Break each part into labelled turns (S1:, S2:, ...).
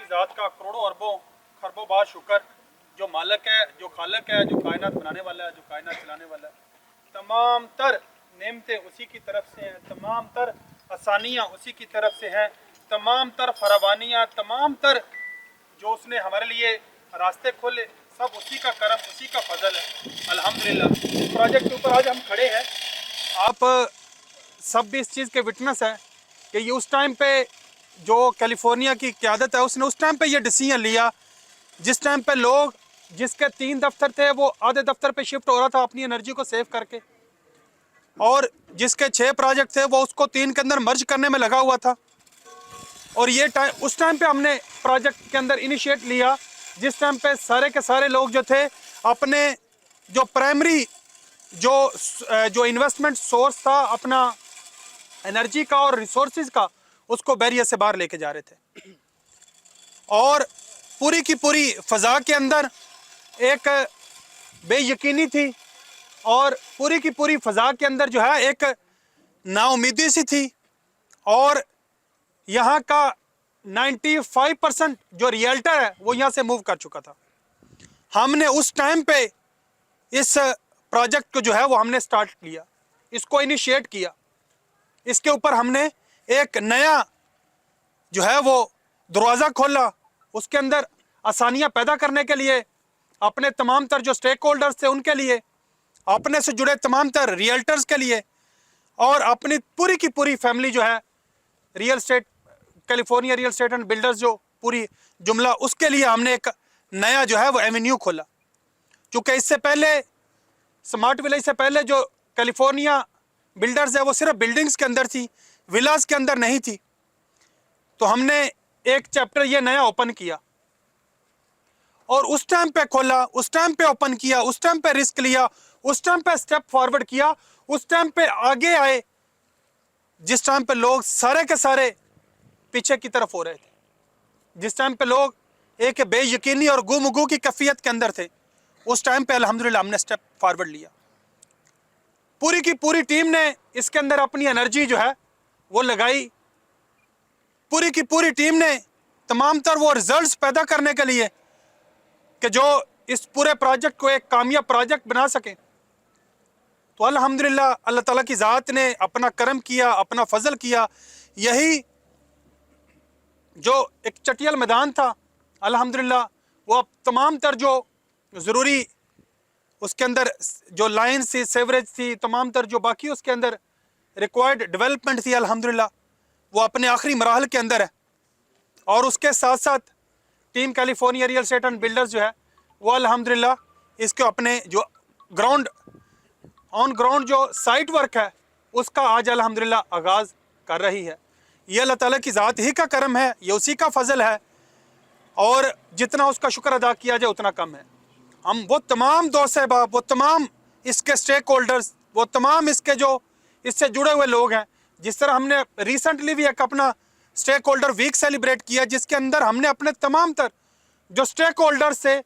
S1: ज़ात का करोड़ों अरबों खरबों बार शुक्र, जो मालिक है, जो खालिक है, जो कायनात बनाने वाला है, जो कायनात चलाने वाला है। तमाम तर नेमतें उसी की तरफ से हैं, तमाम तर आसानियाँ उसी की तरफ से हैं, तमाम तर फरावानियाँ, तमाम तर जो उसने हमारे लिए रास्ते खोले, सब उसी का करम, उसी का फजल है। अल्हम्दुलिल्लाह इस प्रोजेक्ट के ऊपर आज हम खड़े हैं। आप सब भी इस चीज़ के विटनेस है कि ये उस टाइम पे जो कैलिफोर्निया की क़यादत है उसने उस टाइम पे ये डिसीजन लिया, जिस टाइम पे लोग जिसके 3 दफ्तर थे वो आधे दफ्तर पे शिफ्ट हो रहा था अपनी एनर्जी को सेव करके, और जिसके 6 प्रोजेक्ट थे वो उसको 3 के अंदर मर्ज करने में लगा हुआ था। और ये टाइम उस टाइम पे हमने प्रोजेक्ट के अंदर इनिशिएट लिया जिस टाइम पे सारे के सारे लोग जो थे अपने जो प्राइमरी जो इन्वेस्टमेंट सोर्स था अपना एनर्जी का और रिसोर्सेज का, उसको बैरियर से बाहर लेके जा रहे थे। और पूरी की पूरी फ़ज़ा के अंदर एक बेयकीनी थी, और पूरी की पूरी फ़ज़ा के अंदर जो है एक नाउमीदी सी थी, और यहाँ का 95% जो रियल्टर है वो यहाँ से मूव कर चुका था। हमने उस टाइम पे इस प्रोजेक्ट को जो है वो हमने स्टार्ट किया, इसको इनिशिएट किया। इसके ऊपर हमने एक नया जो है वो दरवाज़ा खोला, उसके अंदर आसानियाँ पैदा करने के लिए अपने तमाम तर जो स्टेक होल्डर्स थे उनके लिए, अपने से जुड़े तमाम तर रियल्टर्स के लिए, और अपनी पूरी की पूरी फैमिली जो है real estate California real estate and builders जो पूरी जुमला, उसके लिए हमने एक नया जो है वो एवेन्यू खोला। चूँकि इससे पहले स्मार्ट विलेज से पहले जो कैलिफोर्निया बिल्डर्स है वो सिर्फ बिल्डिंग्स के अंदर थी, विलास के अंदर नहीं थी। तो हमने एक चैप्टर ये नया ओपन किया, और उस टाइम पे खोला, उस टाइम पे ओपन किया, उस टाइम पे रिस्क लिया, उस टाइम पे स्टेप फॉरवर्ड किया, उस टाइम पे आगे आए जिस टाइम पे लोग सारे के सारे पीछे की तरफ हो रहे थे, जिस टाइम पे लोग एक बेयकीनी और गुमगू की कैफियत के अंदर थे। उस टाइम पे अल्हम्दुलिल्लाह हमने स्टेप फॉरवर्ड लिया। पूरी की पूरी टीम ने इसके अंदर अपनी एनर्जी जो है वो लगाई, पूरी की पूरी टीम ने तमाम तर वो रिजल्ट्स पैदा करने के लिए कि जो इस पूरे प्रोजेक्ट को एक कामयाब प्रोजेक्ट बना सकें। तो अल्हम्दुलिल्लाह अल्लाह ताला की ज़ात ने अपना करम किया, अपना फजल किया। यही जो एक चटियल मैदान था अल्हम्दुलिल्लाह वो अब तमाम तर जो ज़रूरी उसके अंदर जो लाइन थी, सेवरेज थी, तमाम तर जो बाकी उसके अंदर रिक्वायर्ड डेवलपमेंट थी, अल्हम्दुलिल्लाह वो अपने आखिरी मराहल के अंदर है। और उसके साथ साथ team California real estate and builders जो है वो अल्हम्दुलिल्लाह इसके अपने जो ग्राउंड ऑन ग्राउंड जो साइट वर्क है उसका आज अल्हम्दुलिल्लाह आगाज़ कर रही है। ये अल्लाह ताला की ज़ात ही का करम है, ये उसी का फजल है, और जितना उसका शुक्र अदा किया जाए उतना कम है। हम वो तमाम दोस्त अहबाब, वो तमाम इसके स्टेक होल्डर्स, वो तमाम इसके जो इससे जुड़े हुए लोग हैं, जिस तरह हमने रिसेंटली भी एक अपना स्टेक होल्डर वीक सेलिब्रेट किया जिसके अंदर हमने अपने तमाम तर जो स्टेक होल्डर्स थे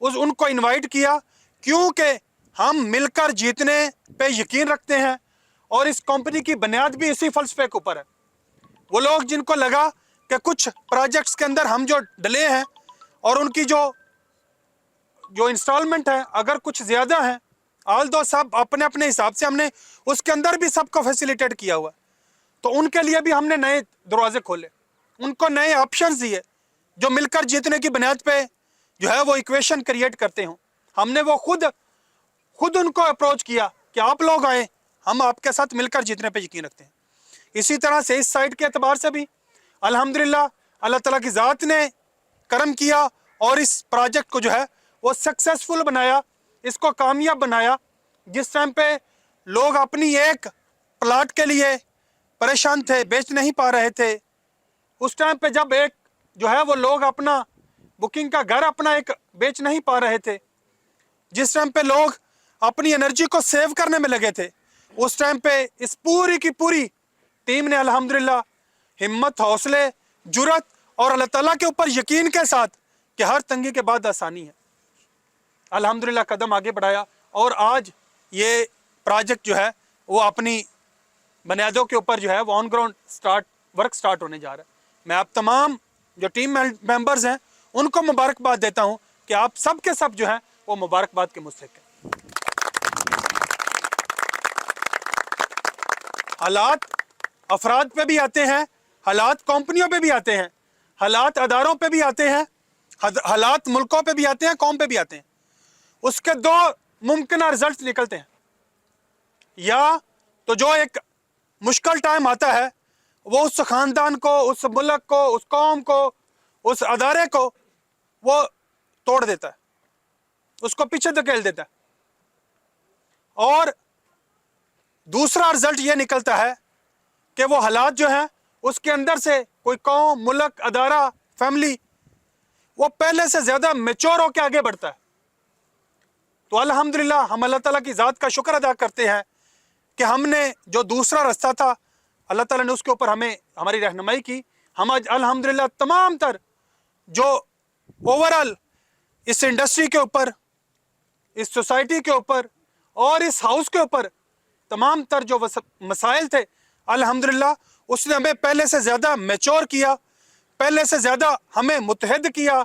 S1: उनको इन्वाइट किया, क्योंकि हम मिलकर जीतने पे यकीन रखते हैं, और इस कंपनी की बुनियाद भी इसी फलसफे के ऊपर है। वो लोग जिनको लगा कि कुछ प्रोजेक्ट्स के अंदर हम जो डले हैं और उनकी जो इंस्टॉलमेंट है अगर कुछ ज़्यादा है, ऑल दो सब अपने अपने हिसाब से हमने उसके अंदर भी सबको फैसिलिटेट किया हुआ, तो उनके लिए भी हमने नए दरवाजे खोले, उनको नए ऑप्शंस दिए जो मिलकर जीतने की बुनियाद पे जो है वो इक्वेशन क्रिएट करते हों। हमने वो खुद उनको अप्रोच किया कि आप लोग आए, हम आपके साथ मिलकर जीतने पे यकीन रखते हैं। इसी तरह से इस साइट के एतबार से भी अल्हम्दुलिल्लाह अल्लाह ताला की ज़ात ने करम किया और इस प्रोजेक्ट को जो है वो सक्सेसफुल बनाया, इसको कामयाब बनाया। जिस टाइम पे लोग अपनी एक प्लाट के लिए परेशान थे, बेच नहीं पा रहे थे, उस टाइम पे जब एक जो है वो लोग अपना बुकिंग का घर अपना एक बेच नहीं पा रहे थे, जिस टाइम पे लोग अपनी एनर्जी को सेव करने में लगे थे, उस टाइम पे इस पूरी की पूरी टीम ने अल्हम्दुलिल्लाह हिम्मत, हौसले, जुरत और अल्लाह ताला के ऊपर यकीन के साथ कि हर तंगी के बाद आसानी है, अल्हम्दुलिल्लाह कदम आगे बढ़ाया। और आज ये प्रोजेक्ट जो है वो अपनी बुनियादों के ऊपर जो है वो ऑन ग्राउंड वर्क स्टार्ट होने जा रहा है। मैं आप तमाम जो टीम मेंबर्स हैं उनको मुबारकबाद देता हूं कि आप सब के सब जो हैं वो मुबारकबाद के मुस्तहिक हैं। हालात अफराद पे भी आते हैं, हालात कंपनियों पे भी आते हैं, हालात अदारों पे भी आते हैं, हालात मुल्कों पे भी आते हैं, कौम पे भी आते हैं। उसके दो मुमकिन रिजल्ट निकलते हैं, या तो जो एक मुश्किल टाइम आता है वो उस खानदान को, उस मुल्क को, उस कौम को, उस अदारे को वो तोड़ देता है, उसको पीछे धकेल देता है। और दूसरा रिजल्ट ये निकलता है कि वो हालात जो हैं उसके अंदर से कोई कौम, मुल्क, अदारा, फैमिली वो पहले से ज़्यादा मैच्योर होकर आगे बढ़ता है। तो अल्हम्दुलिल्लाह हम अल्लाह ताला की ज़ात का शुक्र अदा करते हैं कि हमने जो दूसरा रास्ता था अल्लाह ताला ने उसके ऊपर हमें हमारी रहनुमाई की। हम आज अल्हम्दुलिल्लाह तमाम तर जो ओवरऑल इस इंडस्ट्री के ऊपर, इस सोसाइटी के ऊपर और इस हाउस के ऊपर तमाम तर जो मसाइल थे अल्हम्दुलिल्लाह उसने हमें पहले से ज़्यादा मैच्योर किया, पहले से ज़्यादा हमें मुतहद किया,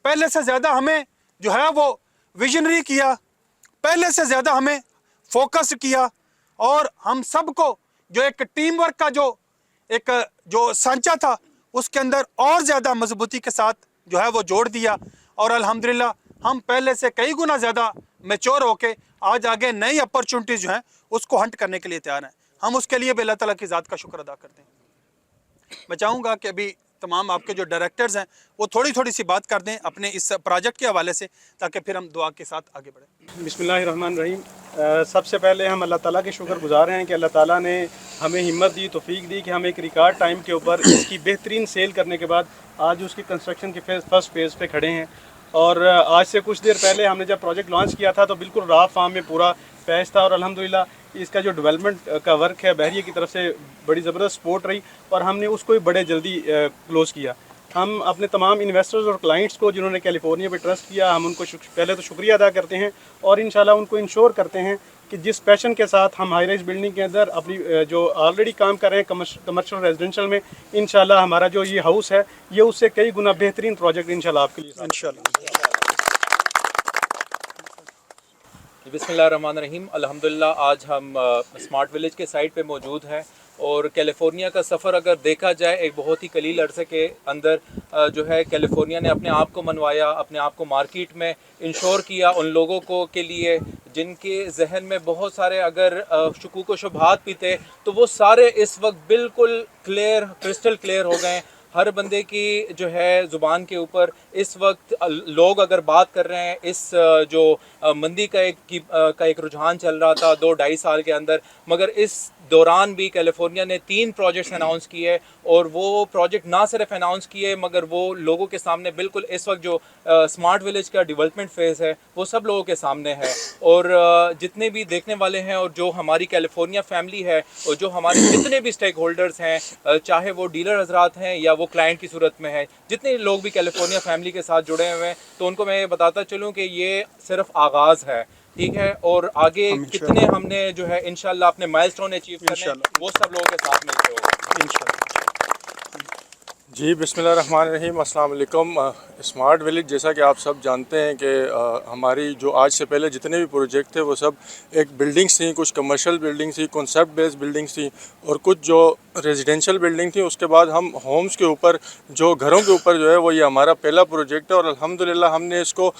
S1: पहले से ज़्यादा हमें जो है वो विजनरी किया, पहले से ज़्यादा हमें फोकस किया और हम सबको जो एक टीम वर्क का जो सांचा था उसके अंदर और ज़्यादा मजबूती के साथ जो है वो जोड़ दिया। और अल्हम्दुलिल्लाह हम पहले से कई गुना ज़्यादा मैच्योर होके आज आगे नई अपॉर्चुनिटीज़ जो हैं उसको हंट करने के लिए तैयार हैं। हम उसके लिए भी अल्लाह ताला की ज़ात का शुक्र अदा करते हैं। मैं चाहूँगा कि अभी तमाम आपके जो डायरेक्टर्स हैं वो थोड़ी थोड़ी सी बात कर दें अपने इस प्रोजेक्ट के हवाले से, ताकि फिर हम दुआ के साथ आगे बढ़ें।
S2: बिस्मिल्लाहिर्रहमानिर्रहीम। सबसे पहले हम अल्लाह ताला के शुक्रगुजार हैं कि अल्लाह ताला ने हमें हिम्मत दी, तौफीक दी कि हम एक रिकॉर्ड टाइम के ऊपर इसकी बेहतरीन सेल करने के बाद आज उसकी कंस्ट्रक्शन के फर्स्ट फेज़ पे खड़े हैं। और आज से कुछ देर पहले हमने जब प्रोजेक्ट लॉन्च किया था तो बिल्कुल राह फार्म में पूरा पैच था और अल्हम्दुलिल्लाह इसका जो डेवलपमेंट का वर्क है बहरिया की तरफ से बड़ी ज़बरदस्त सपोर्ट रही और हमने उसको भी बड़े जल्दी क्लोज़ किया। हम अपने तमाम इन्वेस्टर्स और क्लाइंट्स को जिन्होंने कैलिफोर्निया पे ट्रस्ट किया, हम उनको पहले तो शुक्रिया अदा करते हैं और इंशाल्लाह उनको इंश्योर करते हैं कि जिस पैशन के साथ हम हाई राइज बिल्डिंग के अंदर अपनी जो ऑलरेडी काम कर रहे हैं कमर्शियल रेजिडेंशियल में, इंशाल्लाह हमारा जो ये हाउस है ये उससे कई गुना बेहतरीन प्रोजेक्ट इंशाल्लाह आपके लिए इंशाल्लाह।
S3: बिस्मिल्लाहिर्रहमानिर्रहीम। अल्हम्दुलिल्लाह आज हम स्मार्ट विलेज के साइट पे मौजूद हैं और कैलिफोर्निया का सफ़र अगर देखा जाए एक बहुत ही कलील अरसे के अंदर जो है कैलिफोर्निया ने अपने आप को मनवाया, अपने आप को मार्केट में इंश्योर किया उन लोगों को के लिए जिनके जहन में बहुत सारे अगर शुकूक व शुबहात भी थे तो वो सारे इस वक्त बिल्कुल क्लियर, क्रिस्टल क्लियर हो गए। हर बंदे की जो है ज़ुबान के ऊपर इस वक्त लोग अगर बात कर रहे हैं इस जो मंदी का एक रुझान चल रहा था 2-2.5 साल के अंदर, मगर इस दौरान भी कैलिफोर्निया ने 3 प्रोजेक्ट्स अनाउंस किए और वो प्रोजेक्ट ना सिर्फ अनाउंस किए मगर वो लोगों के सामने बिल्कुल इस वक्त जो स्मार्ट विलेज का डेवलपमेंट फेज़ है वो सब लोगों के सामने है। और जितने भी देखने वाले हैं और जो हमारी कैलिफोर्निया फैमिली है और जो हमारे जितने भी स्टेक होल्डर्स हैं, चाहे वो डीलर हजरात हैं या वो क्लाइंट की सूरत में है, जितने लोग भी कैलिफोर्निया फैमिली के साथ जुड़े हुए हैं, तो उनको मैं ये बताता चलूँ कि ये सिर्फ आगाज़ है, ठीक है। और आगे कितने हमने जो है इंशाल्लाह अपने माइलस्टोन अचीव करने वो सब लोगों के साथ मिलते होगा इंशाल्लाह।
S4: जी बिस्मिल्लाहिर्रहमानिर्रहीम, अस्सलाम वालेकुम। स्मार्ट विलेज जैसा कि आप सब जानते हैं कि हमारी जो आज से पहले जितने भी प्रोजेक्ट थे वो सब एक बिल्डिंग्स थी, कुछ कमर्शियल बिल्डिंग्स थी, कॉन्सेप्ट बेस्ड बिल्डिंग्स थी और कुछ जो रेजिडेंशियल बिल्डिंग थी। उसके बाद हम होम्स के ऊपर जो घरों के ऊपर जो है वो ये हमारा पहला प्रोजेक्ट है और अल्हम्दुलिल्लाह हमने इसको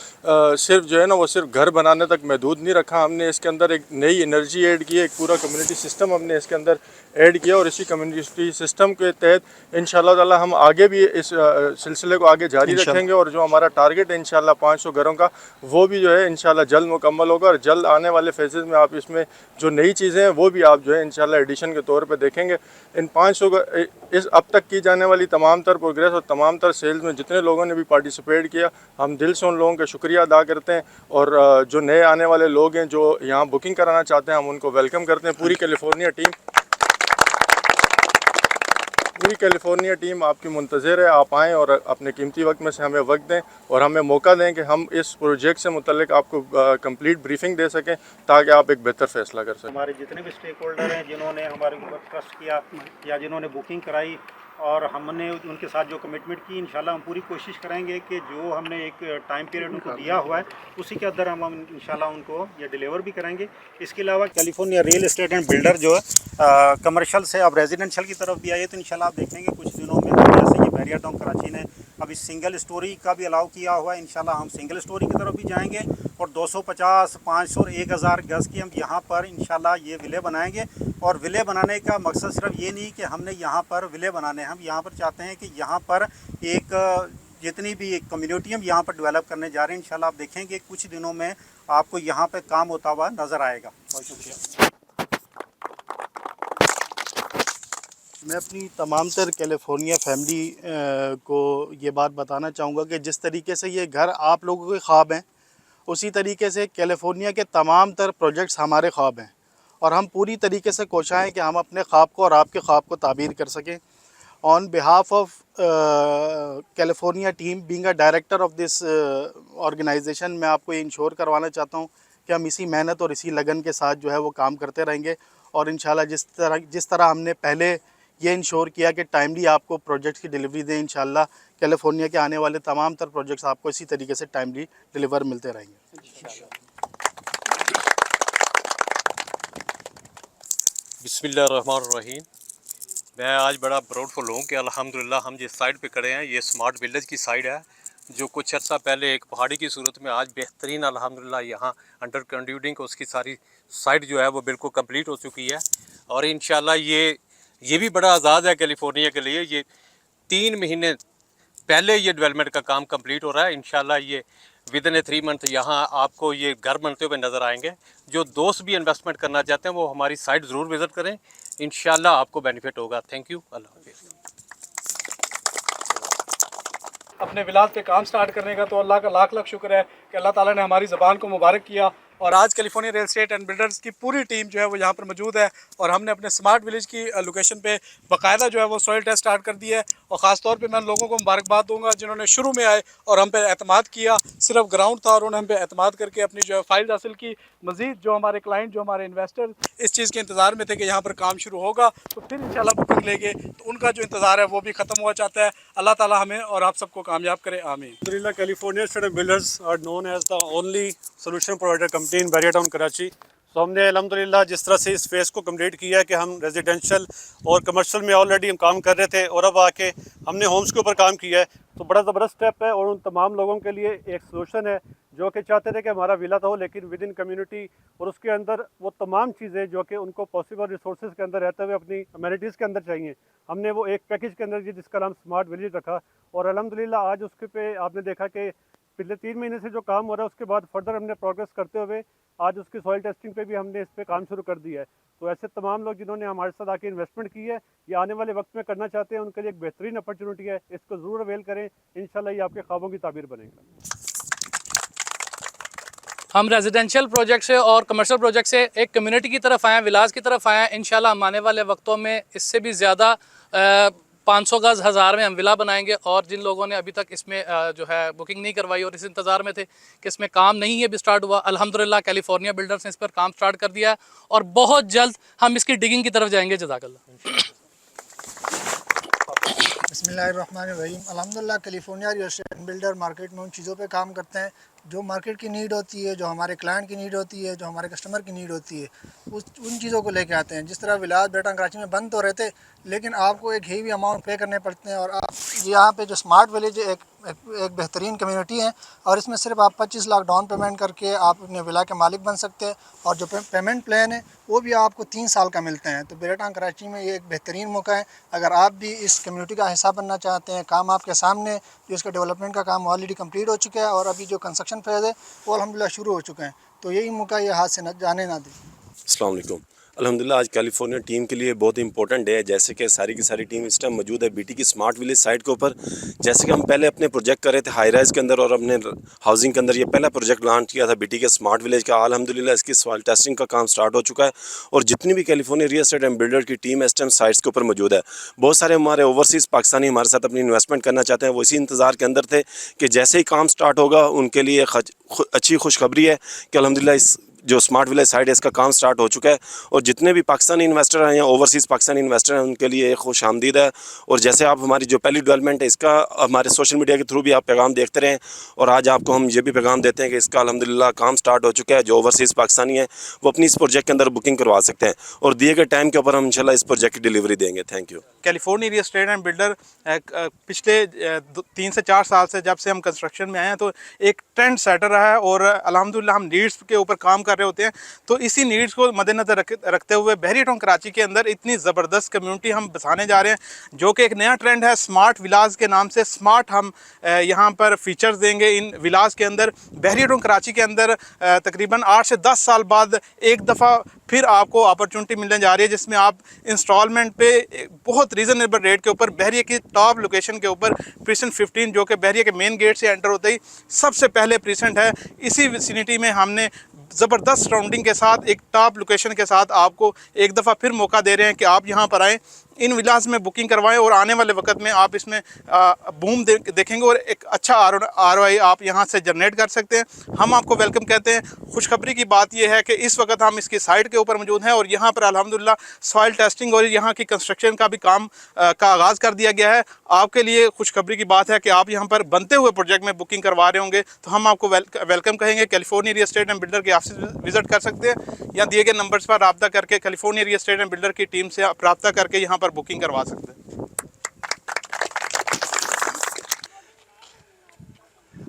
S4: सिर्फ जो है ना वो सिर्फ घर बनाने तक महदूद नहीं रखा। हमने इसके अंदर एक नई एनर्जी ऐड की, एक पूरा कम्युनिटी सिस्टम हमने इसके अंदर ऐड किया और इसी कम्युनिटी सिस्टम के तहत इंशाअल्लाह ताला हम आगे भी इस सिलसिले को आगे जारी रखेंगे और जो हमारा टारगेट है इंशाअल्लाह 500 घरों का वो भी जो है इंशाअल्लाह जल्द मुकम्मल होगा और जल्द आने वाले फेजेस में आप इसमें जो नई चीज़ें हैं वो भी आप जो है इंशाअल्लाह एडिशन के तौर पे देखेंगे। इन 500 इस अब तक की जाने वाली तमाम तर प्रोग्रेस और तमाम तर सेल्स में जितने लोगों ने भी पार्टिसिपेट किया, हम दिल से उन लोगों का शुक्रिया अदा करते हैं और जो नए आने वाले लोग हैं जो यहाँ बुकिंग कराना चाहते हैं हम उनको वेलकम करते हैं। पूरी कैलिफोर्निया टीम आपकी मुंतज़िर है, आप आएँ और अपने कीमती वक्त में से हमें वक्त दें और हमें मौका दें कि हम इस प्रोजेक्ट से मुतल्लिक आपको कंप्लीट ब्रीफिंग दे सकें ताकि आप एक बेहतर फ़ैसला कर सकें।
S2: हमारे जितने भी स्टेक होल्डर हैं जिन्होंने हमारे ऊपर ट्रस्ट किया या जिन्होंने बुकिंग कराई,
S5: और हमने उनके साथ जो कमिटमेंट की इंशाल्लाह हम पूरी कोशिश करेंगे कि जो हमने एक टाइम पीरियड उनको दिया हुआ है उसी के अंदर हम इंशाल्लाह उनको ये डिलीवर भी करेंगे। इसके अलावा California real estate and builder जो है कमर्शियल से अब रेजिडेंशियल की तरफ भी आए तो इंशाल्लाह आप देखेंगे कुछ दिनों में जैसे ये बैरियर टाउन कराची ने अभी सिंगल स्टोरी का भी अलाउ किया हुआ है, इंशाल्लाह हम सिंगल स्टोरी की तरफ भी जाएंगे और 250, 500 और 1000 गज़ की हम यहाँ पर इंशाल्लाह ये विले बनाएंगे। और विले बनाने का मकसद सिर्फ ये नहीं कि हमने यहाँ पर विले बनाने, हम यहाँ पर चाहते हैं कि यहाँ पर एक जितनी भी एक कम्युनिटी हम यहाँ पर डेवलप करने जा रहे हैं इंशाल्लाह आप देखेंगे कुछ दिनों में आपको यहाँ पे काम होता हुआ नज़र आएगा। बहुत शुक्रिया।
S6: मैं अपनी तमाम तर कैलिफोर्निया फैमिली को ये बात बताना चाहूँगा कि जिस तरीके से ये घर आप लोगों के ख्वाब हैं उसी तरीके से कैलिफोर्निया के तमाम तर प्रोजेक्ट्स हमारे ख्वाब हैं और हम पूरी तरीके से कोशिश हैं कि हम अपने ख्वाब को और आपके ख्वाब को ताबीर कर सकें। On behalf of California team being a director of this organisation मैं आपको ये इंश्योर करवाना चाहता हूँ कि हम इसी मेहनत और इसी लगन के साथ जो है वो काम करते रहेंगे और इंशाल्लाह जिस तरह हमने पहले ये इंश्योर किया कि टाइमली आपको प्रोजेक्ट्स की डिलीवरी दें, इंशाल्लाह कैलिफोर्निया के आने वाले तमाम तर प्रोजेक्ट्स आपको इसी तरीके से टाइमली डिलीवर मिलते रहेंगे।
S7: बिस्मिल्लाहिर्रहमानिर्रहीम। मैं आज बड़ा प्राउडफुल हूँ कि अल्हम्दुलिल्लाह हम जिस साइड पे खड़े हैं ये स्मार्ट विलेज की साइड है जो कुछ अर्सा पहले एक पहाड़ी की सूरत में आज बेहतरीन अल्हम्दुलिल्लाह यहाँ अंडर कंड्यूटिंग उसकी सारी साइड जो है वो बिल्कुल कंप्लीट हो चुकी है और इंशाल्लाह ये भी बड़ा आज़ाद है कैलिफोर्निया के लिए। ये 3 महीने पहले ये डेवलपमेंट का काम कंप्लीट हो रहा है। इंशाल्लाह ये विदिन ए 3 मंथ यहाँ आपको ये घर बनते हुए नज़र आएंगे। जो दोस्त भी इन्वेस्टमेंट करना चाहते हैं वो हमारी साइट ज़रूर विज़िट करें, इंशाल्लाह आपको बेनिफिट होगा। थैंक यू, अल्लाह हाफ़िज़।
S2: अपने विलाद पे काम स्टार्ट करने का तो अल्लाह का लाख लाख शुक्र है कि अल्लाह ताला ने हमारी ज़बान को मुबारक किया और आज California real estate and builders की पूरी टीम जो है वो यहाँ पर मौजूद है और हमने अपने स्मार्ट विलेज की लोकेशन पे बाकायदा जो है वो सॉइल टेस्ट स्टार्ट कर दिया है और ख़ास तौर पे मैं लोगों को मुबारकबाद दूंगा जिन्होंने शुरू में आए और हम पे एतमाद किया। सिर्फ ग्राउंड था और उन्होंने हम पे एतमाद करके अपनी जो है फाइल हासिल की। मज़ीद जो हमारे क्लाइंट जो हमारे इन्वेस्टर इस चीज़ के इंतज़ार में थे कि यहाँ पर काम शुरू होगा तो फिर इंशाल्लाह बुकिंग लेंगे तो उनका जो इंतज़ार है वो भी ख़त्म हुआ चाहता है। अल्लाह ताला हमें और आप सबको कामयाब करे, आमीन।
S8: Alhamdulillah, California Estate and Builders are known as the only solution provider company in Barrier Town, Karachi. तो हमने अल्हम्दुलिल्लाह जिस तरह से इस फेस को कंप्लीट किया है कि हम रेजिडेंशियल और कमर्शियल में ऑलरेडी हम काम कर रहे थे और अब आके हमने होम्स के ऊपर काम किया है तो बड़ा ज़बरदस्त स्टेप है और उन तमाम लोगों के लिए एक सोल्यूशन है जो कि चाहते थे कि हमारा विला तो हो लेकिन विद इन कम्युनिटी और उसके अंदर वो तमाम चीज़ें जो कि उनको पॉसिबल रिसोर्सेज के अंदर रहते हुए अपनी अमेनिटीज़ के अंदर चाहिए। हमने वो एक पैकेज के अंदर जिसका नाम स्मार्ट विलेज रखा और अल्हम्दुलिल्लाह आज उसके पे आपने देखा कि पिछले 3 महीने से जो काम हो रहा है उसके बाद फर्दर हमने प्रोग्रेस करते हुए आज उसकी सॉइल टेस्टिंग पे भी हमने इस पे काम शुरू कर दिया है। तो ऐसे तमाम लोग जिन्होंने हमारे साथ आके इन्वेस्टमेंट की है या आने वाले वक्त में करना चाहते हैं उनके लिए एक बेहतरीन अपॉर्चुनिटी है, इसको ज़रूर अवेल करें। इंशाल्लाह ये आपके ख्वाबों की ताबीर बनेगा।
S9: हम रेजिडेंशियल प्रोजेक्ट से और कमर्शियल प्रोजेक्ट से एक कम्युनिटी की तरफ आए हैं, विलास की तरफ आए हैं। इंशाल्लाह हम आने वाले वक्तों में इससे भी ज़्यादा 500 गज़ 1000 में हम विला बनाएंगे और जिन लोगों ने अभी तक इसमें जो है बुकिंग नहीं करवाई और इस इंतज़ार में थे कि इसमें काम नहीं है भी स्टार्ट हुआ, अल्हम्दुलिल्लाह कैलिफोर्निया बिल्डर्स ने इस पर काम स्टार्ट कर दिया है और बहुत जल्द हम इसकी डिगिंग की तरफ जाएंगे। जज़ाकल्लाह।
S10: बिस्मिल्लाहिर्रहमानिर्रहीम। अल्हम्दुलिल्लाह California real estate builder market में उन चीज़ों पे काम करते हैं जो मार्केट की नीड होती है, जो हमारे क्लाइंट की नीड होती है, जो हमारे कस्टमर की नीड होती है, उन चीज़ों को लेके आते हैं। जिस तरह विलास बेटा कराची में बंद तो रहते लेकिन आपको एक हेवी अमाउंट पे करने पड़ते हैं और आप यहाँ पे जो स्मार्ट विलेज एक बेहतरीन कम्युनिटी है और इसमें सिर्फ आप 25 लाख डाउन पेमेंट करके आप अपने विला के मालिक बन सकते हैं और जो पेमेंट प्लान है वो भी आपको 3 साल का मिलते हैं। तो बेटा कराची में ये एक बेहतरीन मौका है। अगर आप भी इस कम्युनिटी का हिस्सा बनना चाहते हैं, काम आपके सामने जो इसका डेवलपमेंट का काम ऑलरेडी कंप्लीट हो चुका है और अभी जो कंस्ट्रक्शन फेज़ है वो अल्हम्दुलिल्लाह शुरू हो चुके हैं, तो यही मौका ये हाथ से न जाने ना दें।
S11: अस्सलाम वालेकुम। अल्हम्दुलिल्लाह आज कैलिफोर्निया टीम के लिए बहुत इंपॉर्टेंट डे है। जैसे कि सारी की सारी टीम इस टाइम मौजूद है बीटी की स्मार्ट विलेज साइट के ऊपर। जैसे कि हम पहले अपने प्रोजेक्ट कर रहे थे हाई राइज़ के अंदर और अपने हाउसिंग के अंदर ये पहला प्रोजेक्ट लॉन्च किया था बीटी के स्मार्ट विलेज का। अल्हम्दुलिल्लाह इसकी सॉइल टेस्टिंग का काम स्टार्ट हो चुका है और जितनी भी California real estate and builder की टीम इस टाइम साइट्स के ऊपर मौजूद है। बहुत सारे हमारे ओवरसीज़ पाकिस्तानी हमारे साथ अपनी इन्वेस्टमेंट करना चाहते हैं, वो इसी इंतज़ार के अंदर थे कि जैसे ही काम स्टार्ट होगा उनके लिए अच्छी खुशखबरी है कि अल्हम्दुलिल्लाह जो स्मार्ट विलेज साइट है इसका काम स्टार्ट हो चुका है और जितने भी पाकिस्तानी इन्वेस्टर हैं या ओवरसीज़ पाकिस्तानी इन्वेस्टर हैं उनके लिए खुश आमदीद है। और जैसे आप हमारी जो पहली डेवलपमेंट है इसका हमारे सोशल मीडिया के थ्रू भी आप पैगाम देखते रहें और आज आपको हम ये भी पैगाम देते हैं कि इसका अल्हम्दुलिल्लाह काम स्टार्ट हो चुका है। जो ओवरसीज़ पाकिस्तानी हैं वो अपनी इस प्रोजेक्ट के अंदर बुकिंग करवा सकते हैं और दिए गए टाइम के ऊपर हम इंशाल्लाह इस प्रोजेक्ट की डिलीवरी देंगे। Thank you.
S2: California real estate and builder पिछले 3 से 4 साल से जब से हम कंस्ट्रक्शन में आए हैं तो एक ट्रेंड सेटर रहा है और अल्हम्दुलिल्लाह हम नीड्स के ऊपर काम कर रहे होते हैं। तो इसी नीड्स को मद्देनज़र रखते हुए बहरिया टाउन कराची के अंदर इतनी ज़बरदस्त कम्युनिटी हम बसाने जा रहे हैं जो कि एक नया ट्रेंड है स्मार्ट विलास के नाम से। स्मार्ट हम यहाँ पर फीचर्स देंगे इन विलास के अंदर। बहरिया टाउन कराची के अंदर तकरीबन 8 से 10 साल बाद एक दफ़ा फिर आपको अपॉर्चुनिटी मिलने जा रही है जिसमें आप इंस्टॉलमेंट पे बहुत रीज़नेबल रेट के ऊपर बहरिया की टॉप लोकेशन के ऊपर प्रीसेंट 15 जो कि बहरिया के मेन गेट से एंटर होते ही सबसे पहले प्रीसेंट है। इसी विसिनिटी में हमने ज़बरदस्त सराउंडिंग के साथ एक टॉप लोकेशन के साथ आपको एक दफ़ा फिर मौका दे रहे हैं कि आप यहाँ पर आएँ, इन विलास में बुकिंग करवाएं और आने वाले वक्त में आप इसमें बूम देखेंगे और एक अच्छा ROI आप यहाँ से जनरेट कर सकते हैं। हम आपको वेलकम कहते हैं। खुशखबरी की बात यह है कि इस वक्त हम इसकी साइट के ऊपर मौजूद हैं और यहाँ पर अल्हम्दुलिल्लाह सॉइल टेस्टिंग और यहाँ की कंस्ट्रक्शन का भी काम का आगाज़ कर दिया गया है। आपके लिए खुशखबरी की बात है कि आप यहाँ पर बनते हुए प्रोजेक्ट में बुकिंग करवा रहे होंगे तो हम आपको वेलकम कहेंगे। California real estate and builder के ऑफिस विजिट कर सकते हैं या दिए गए नंबर्स पर रब्ता करके California real estate and builder की टीम से आप रब्ता करके यहाँ पर बुकिंग करवा सकते हैं।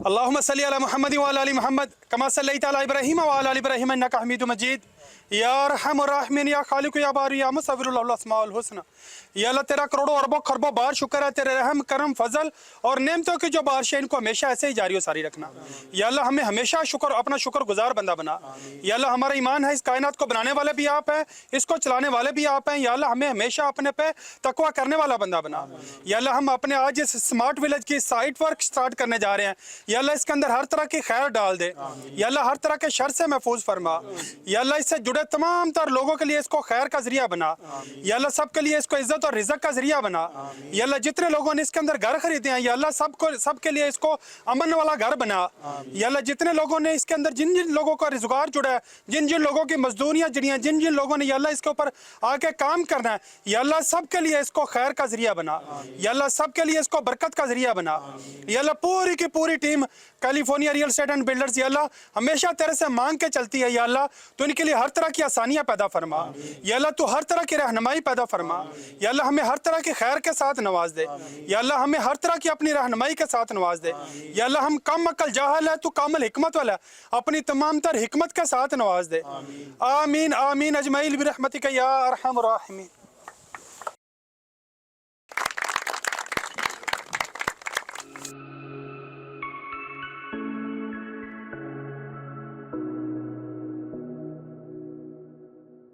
S1: अल्लाहुम्मा सल्ली अला मुहम्मद व अला आलि मुहम्मद कमा सल्लैता अला इब्राहीम व अला आलि इब्राहीम इन्नका हमीदुम मजीद। या अरहमुर राहिमीन या खालिक या बारी या मुसव्विरुल अस्माउल हुस्ना। या अल्लाह तेरा करोड़ों अरबों खरबों बार शुक्र है तेरे रहम करम फजल और नेमतों की जो बारिश है इनको हमेशा ऐसे ही जारी व सारी रखना। या अल्लाह हमें हमेशा अपना शुक्रगुजार बंदा बना। या अल्लाह हमारा ईमान है इस कायनात को बनाने वाले भी आप हैं, इसको चलाने वाले भी आप हैं। या अल्लाह हमें हमेशा अपने पे तकवा करने वाला बंदा बना। या अल्लाह हम अपने आज इस स्मार्ट विलेज की साइट वर्क स्टार्ट करने जा रहे हैं। या अल्लाह इसके अंदर हर तरह की खैर डाल दे। या अल्लाह हर तरह के शर से महफूज फरमा। या अल्लाह इससे जुड़े तमाम तर लोगों के लिए इसको खैर का जरिया बना। या अल्लाह सबके लिए इसको इज्जत और रिज़्क़ का जरिया बना। या अल्लाह जितने लोगों ने इसके अंदर घर खरीदे हैं या अल्लाह सबके लिए इसको अमन वाला घर बना। या अल्लाह जितने लोगों ने इसके अंदर जिन जिन लोगों का रोजगार जुड़ा है, जिन जिन लोगों की मजदूरियाँ जुड़ी हैं, जिन जिन लोगों ने या अल्लाह इसके ऊपर आके काम करना है, या अल्लाह सबके लिए इसको खैर का जरिया बना। या अल्लाह सबके लिए इसको बरकत का जरिया बना। या अल्लाह पूरी की पूरी team California real estate and builders या अल्लाह हमेशा तेरे से मांग के चलती है। या अल्लाह तो इनके लिए हर तरह की आसानियाँ पैदा फरमा। या अल्लाह तू हर तरह की रहनुमाई पैदा फरमा। या अल्लाह हमें हर तरह की खैर के साथ नवाज दे। या अल्लाह हमें हर तरह की अपनी रहनुमाई के साथ नवाज दे। या अल्लाह हम कम अकल जाहल है, तू कामिल हिकमत वाला, अपनी तमाम तर हिकमत के साथ नवाज दे। आमीन आमीन अजमाइल बिरहमतिका या अरहमुर राहिमीन।